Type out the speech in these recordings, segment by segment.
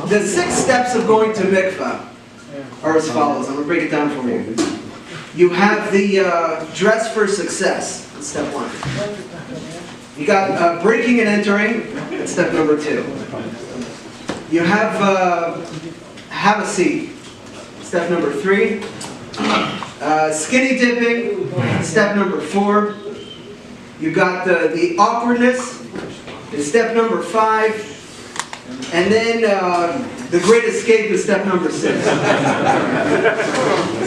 The 6 steps of going to Mikva are as follows. I'm going to break it down for you. You have the dress for success. That's step 1. You got breaking and entering. That's step number 2. You have a seat. Step number 3. Skinny dipping. Step number 4. You got the awkwardness. Step number 5. And then the great escape is step number 6.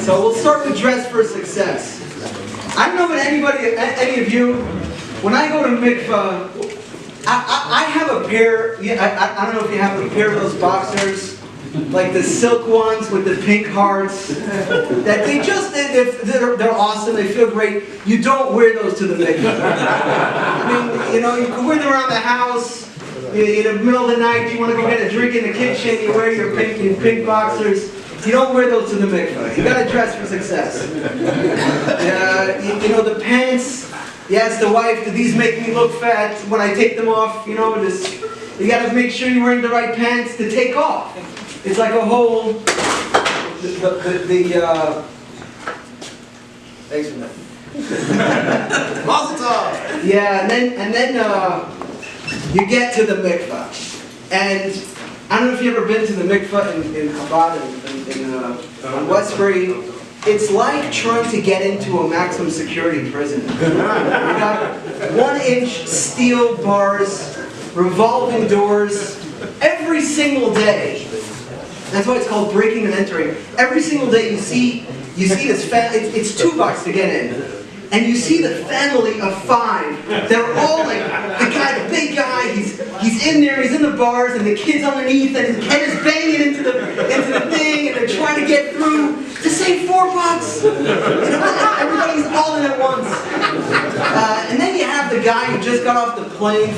So we'll start with dress for success. I don't know about any of you, when I go to Mikva, I have a pair, I don't know if you have a pair of those boxers, like the silk ones with the pink hearts, that they're awesome, they feel great. You don't wear those to the Mikva. I mean, you know, you can wear them around the house. In the middle of the night, you want to go get a drink in the kitchen, you wear your pink boxers. You don't wear those to the mikvah. You got to dress for success. You know, the pants, you ask the wife, do these make me look fat when I take them off? You know, you got to make sure you're wearing the right pants to take off. It's like a whole, thanks for that. Mazel tov. Yeah, and then you get to the mikvah, and I don't know if you've ever been to the mikvah in Chabad in Westbury. It's like trying to get into a maximum security prison. You got 1-inch steel bars, revolving doors, every single day. That's why it's called breaking and entering. Every single day you see this family. It's $2 to get in. And you see the family of 5. They're all like, the big guy, he's in there, he's in the bars, and the kid's underneath, and his head is banging into the thing, and they're trying to get through to save $4. You know, everybody's all in at once. And then you have the guy who just got off the plane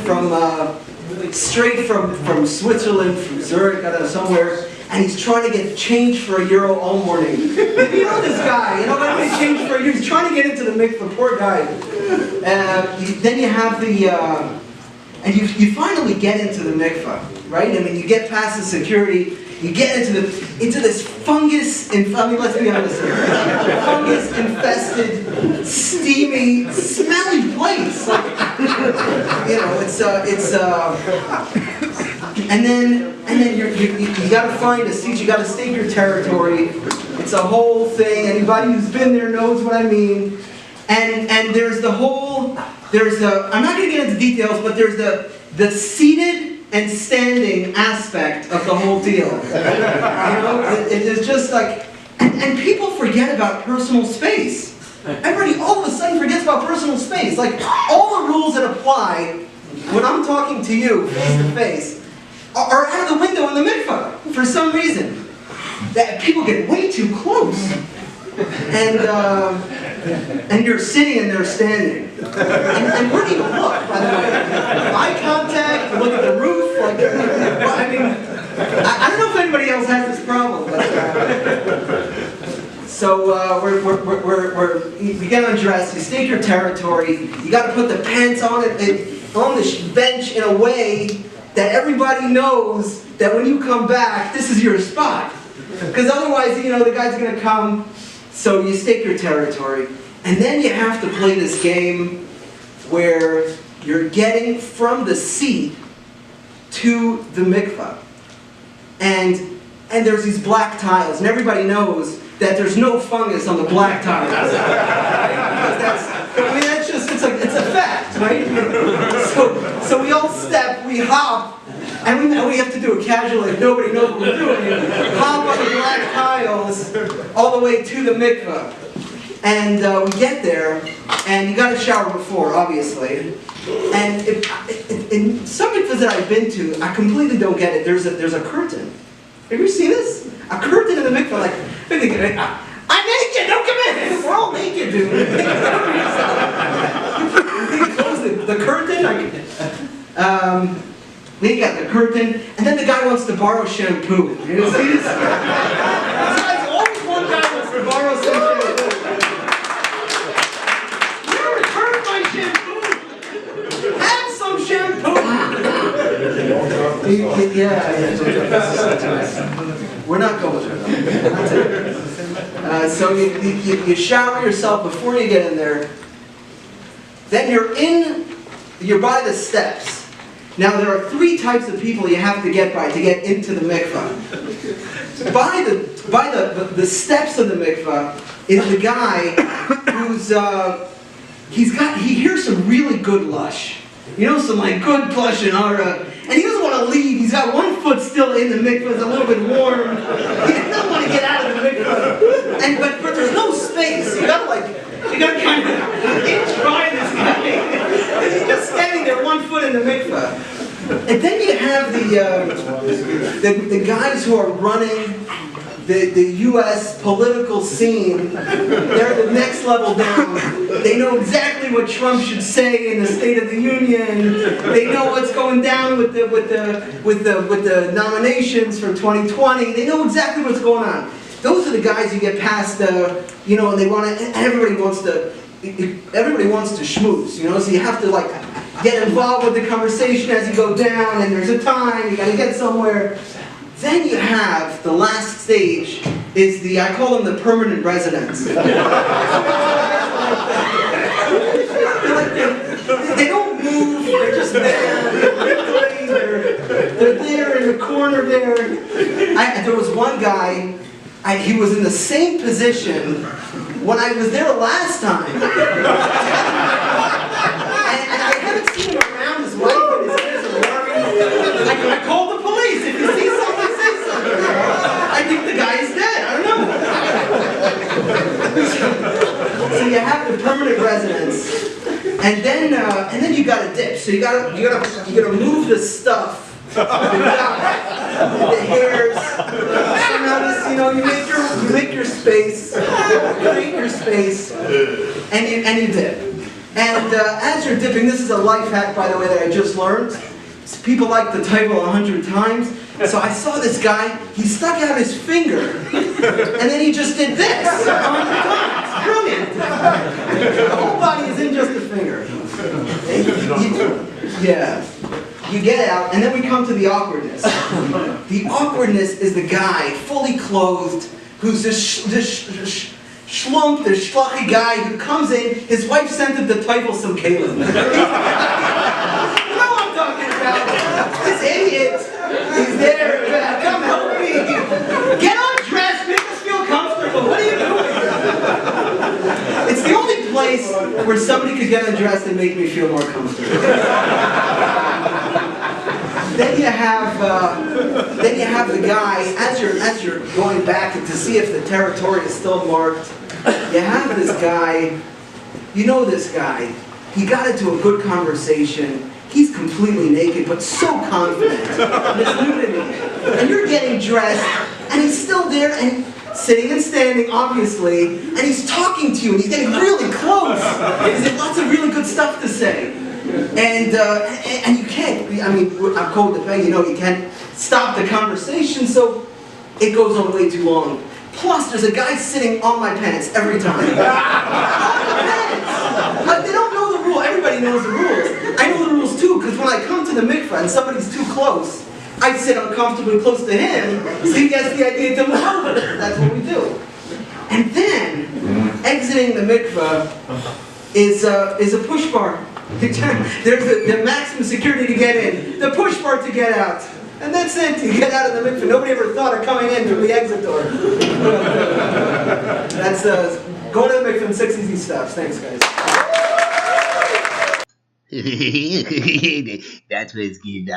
straight from Switzerland, from Zurich, I don't know, somewhere. And he's trying to get change for €1 all morning. You know this guy, you know, let me change for €1. He's trying to get into the mikvah, poor guy. Then you have and you finally get into the mikvah, right? I mean, you get past the security, you get into this fungus, let's be honest here, fungus-infested, steamy, smelly place. Like, you know, and then you got to find a seat. You got to stake your territory. It's a whole thing. Anybody who's been there knows what I mean. And I'm not going to get into details, but there's the seated and standing aspect of the whole deal. You know, it is just like, and people forget about personal space. Everybody all of a sudden forgets about personal space. Like all the rules that apply when I'm talking to you face to face are out of the window in the mikvah for some reason. That people get way too close, and you're sitting and they're standing, and where do you look? By the way, eye contact. You look at the roof. Like, I mean, I don't know if anybody else has this problem, but so we get undressed. You stake your territory. You got to put the pants on on the bench in a way that everybody knows that when you come back, this is your spot. Because otherwise, you know, the guy's going to come. So you stake your territory. And then you have to play this game where you're getting from the seat to the mikvah. And there's these black tiles. And everybody knows that there's no fungus on the black tiles. It's a fact, right? So we all step, we hop, and we have to do it casually if nobody knows what we're doing. You hop on the black tiles all the way to the mikvah. And we get there, and you got to shower before, obviously. And in some mikvahs that I've been to, I completely don't get it. There's a curtain. Have you seen this? A curtain in the mikvah, like, I'm naked, don't come in! We're all naked, dude. You close the curtain. Then you got the curtain, and then the guy wants to borrow shampoo. You see this? There's always one guy wants to borrow some shampoo. You returned my shampoo! Have some shampoo! You We're not going there. So you shower yourself before you get in there. Then you're by the steps. Now there are 3 types of people you have to get by to get into the mikvah. By the steps of the mikvah is the guy who's he hears some really good lush. You know, some like good plush and aura. And he doesn't want to leave. He's got 1 foot still in the mikvah. It's a little bit warm. He doesn't want to get out of the mikvah. But there's no space. You gotta kind of try this guy. He's just standing there 1 foot in the mikvah. And then you have the guys who are running the U.S. political scene. They're the next level down. They know exactly what Trump should say in the State of the Union. They know what's going down with the nominations for 2020. They know exactly what's going on. Those are the guys you get past. And they want to. Everybody wants to schmooze. So you have to like get involved with the conversation as you go down. And there's a time you got to get somewhere. Then you have the last stage is I call them the permanent residents. They don't move, they're just there. They're there in the corner there. There was one guy, he was in the same position when I was there last time. And I haven't seen him around his wife and his kids are worried. I called the police. If you see something, say something. I think the guy is dead. I don't know. So you have the permanent residents, and then you got to dip. So you gotta move the stuff. The hairs. So notice, you make your space, create your space, and you dip. And as you're dipping, this is a life hack, by the way, that I just learned. People like the title 100 times. So I saw this guy, he stuck out his finger, and then he just did this 100 times. Brilliant. The whole body is in just the finger. You get out, and then we come to the awkwardness. The awkwardness is the guy, fully clothed, who's this schlump, this schlucky guy who comes in, his wife sent him the title some Caleb. You know what I'm talking about? This idiot is there, come help me. Get undressed, make us feel comfortable. What are you doing? It's the only place where somebody could get undressed and make me feel more comfortable. Then you have the guy, as you're going back to see if the territory is still marked, you have this guy, you know this guy, he got into a good conversation, he's completely naked but so confident in his nudity, and you're getting dressed, and he's still there, and sitting and standing, obviously, and he's talking to you, and he's getting really close, he's got lots of really good stuff to say. And you can't, I'm cold to pay, you can't stop the conversation, so it goes on way too long. Plus, there's a guy sitting on my pants every time. On the pants! But they don't know the rule. Everybody knows the rules. I know the rules too, because when I come to the mikvah and somebody's too close, I sit uncomfortably close to him, so he gets the idea to move over. That's what we do. And then, exiting the mikvah is a push bar. There's the maximum security to get in, the push bar to get out. And that's it, you get out of the mikvah. Nobody ever thought of coming in through the exit door. That's going to the mikvah in 6 easy steps. Thanks, guys. That was good.